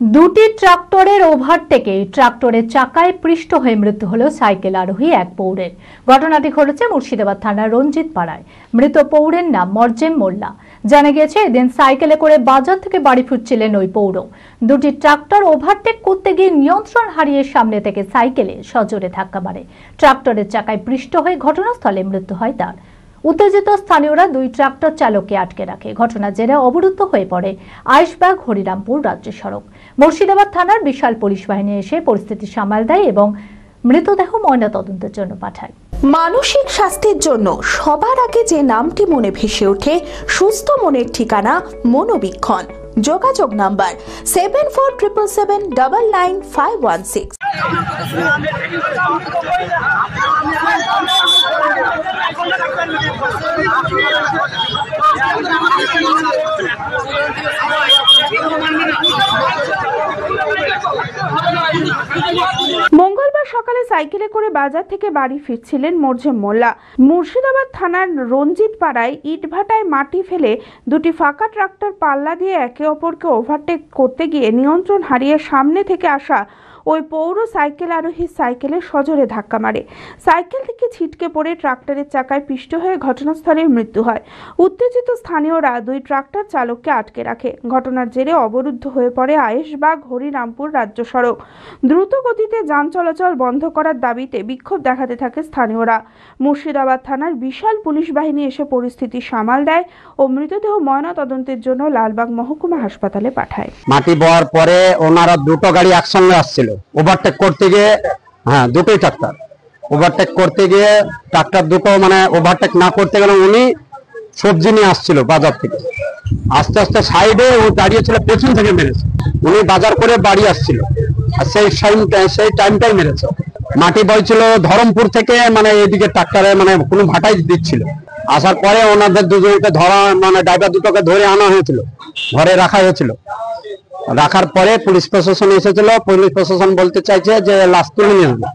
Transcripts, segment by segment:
দুটি ট্রাক্টরের ওভারটেকে ট্রাক্টরের চাকায় পৃষ্ঠ হয়ে মৃত্যু হল সাইকেল আরোহী এক পৌরের। ঘটনাটি ঘটেছে মুর্শিদাবাদ থানার রঞ্জিত পাড়ায়। মৃত পৌরের নাম মরজেম মোল্লা। জানা গিয়েছে এদিন সাইকেলে করে বাজার থেকে বাড়ি ফিরছিলেন ওই পৌর। দুটি ট্রাক্টর ওভারটেক করতে গিয়ে নিয়ন্ত্রণ হারিয়ে সামনে থেকে সাইকেলে সজোরে ধাক্কা মারে। ট্রাক্টরের চাকায় পৃষ্ঠ হয়ে ঘটনাস্থলে মৃত্যু হয় তার। উত্তেজিত স্থানীয়রা দুই ট্রাক্টর চালককে আটকে রাখে। ঘটনার জেরে অবরুদ্ধ হয়ে পড়ে আইশবাগ হরিরামপুর রাজ্য সড়ক। মুর্শিদাবাদ থানার বিশাল পুলিশ বাহিনী এসে পরিস্থিতি সামাল দেয় এবং মৃতদেহ ময়নাতদন্তের জন্য পাঠায়। মানসিক স্বাস্থ্যের জন্য সবার আগে যে নামটি মনে ভেসে ওঠে, সুস্থ মনের ঠিকানা মনোবীক্ষণ। যোগাযোগ নাম্বার 7477799516। মঙ্গলবার সকালে সাইকেলে করে বাজার থেকে বাড়ি ফিরছিলেন মরজেম মোল্লা। মুর্শিদাবাদ থানার রঞ্জিত পাড়ায় ইটভাটায় মাটি ফেলে দুটি ফাঁকা ট্রাক্টর পাল্লা দিয়ে একে অপরকে ওভারটেক করতে গিয়ে নিয়ন্ত্রণ হারিয়ে সামনে থেকে আসা ওই পৌর সাইকেল আরোহী সাইকেলে সজোরে ধাক্কা মারে। সাইকেল থেকে ছিটকে পড়ে ট্রাক্টরের চাকায় পিষ্ট হয়ে ঘটনাস্থলে মৃত্যু হয়। উত্তেজিত স্থানীয়রা দুই ট্রাক্টর চালককে আটকে রাখে। ঘটনার জেরে অবরুদ্ধ হয়ে পড়ে আইশবাগ হরিরামপুর রাজ্য সড়ক। দ্রুত গতিতে যান চলাচল বন্ধ করার দাবিতে বিক্ষোভ দেখাতে থাকে স্থানীয়রা। মুর্শিদাবাদ থানার বিশাল পুলিশ বাহিনী এসে পরিস্থিতি সামাল দেয় ও মৃতদেহ ময়নাতদন্তের জন্য লালবাগ মহকুমা হাসপাতালে পাঠায়। মাটি বওয়ার পরে ওনারা দুটো গাড়ি একসঙ্গে আসছিল ওভারটেক করতে গিয়ে, দুটোই ট্রাক্টর ওভারটেক করতে গিয়ে ট্রাক্টর দুটো ওভারটেক না করতে গেলে উনি সবজি নিয়ে আসছিল বাজার থেকে, আস্তে আস্তে সাইডে ও দাঁড়িয়েছিল, পেছন থেকে মেরেছে। উনি বাজার করে বাড়ি আসছিল আর সেই টাইমটাই মেরেছে। মাটি বইছিল ধরমপুর থেকে, এদিকে ট্রাক্টরে কোনো ভাটাই দিচ্ছিল। আসার পরে ওনাদের দুজনকে ধরা, ড্রাইভার দুটোকে ধরে আনা হয়েছিল, ঘরে রাখা হয়েছিল। রাখার পরে পুলিশ প্রশাসন এসেছিল। পুলিশ প্রশাসন বলতে চাইছে যে লাশ তুলে নিয়ে যাবে।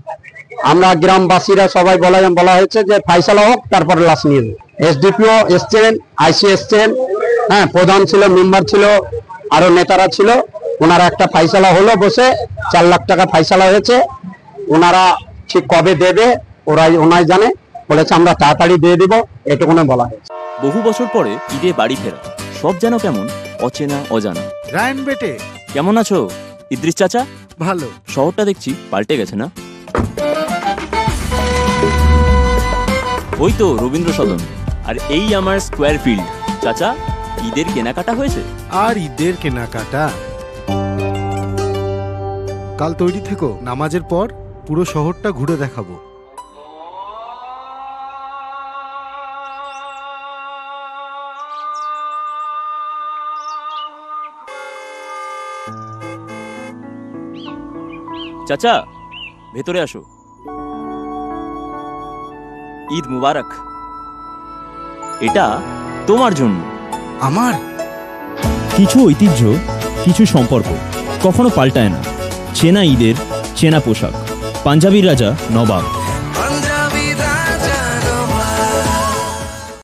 আমরা গ্রামবাসীরা সবাই বলা হয়েছে যে ফাইসালা হোক, তারপরে লাশ নিয়ে যাবে। এসডিপিও এসছেন, আইসি এসছেন, প্রধান ছিল, মেম্বার ছিল, আরো নেতারা ছিল। ওনারা একটা ফাইসালা হলো, বসে 4 লাখ টাকা ফাইসালা হয়েছে। ওনারা ঠিক কবে দেবে ওনাই জানে, বলেছে আমরা তাড়াতাড়ি দিয়ে দিব, এটুকুনে বলা হয়েছে। বহু বছর পরে ঈদে বাড়ি ফেরা, সব যেন কেমন অচেনা অজানা। রায়ন বেটে কেমন আছো ইদ্রিস চাচা? ভালো। শহরটা দেখছি পাল্টে গেছে না? ওই তো রবীন্দ্র সদন, আর এই আমার স্কোয়ার ফিল্ড। চাচা, ঈদের কেনাকাটা হয়েছে? আর ঈদের কেনাকাটা? কাল তৈরি থেকো, নামাজের পর পুরো শহরটা ঘুরে দেখাবো। চাচা, ভেতরে আসো। ঈদ মুবারক। এটা তোমার জন্য। আমার? কিছু ঐতিহ্য, কিছু সম্পর্ক কখনো পাল্টায় না। চেনা ঈদের চেনা পোশাক, পাঞ্জাবির রাজা নবাব।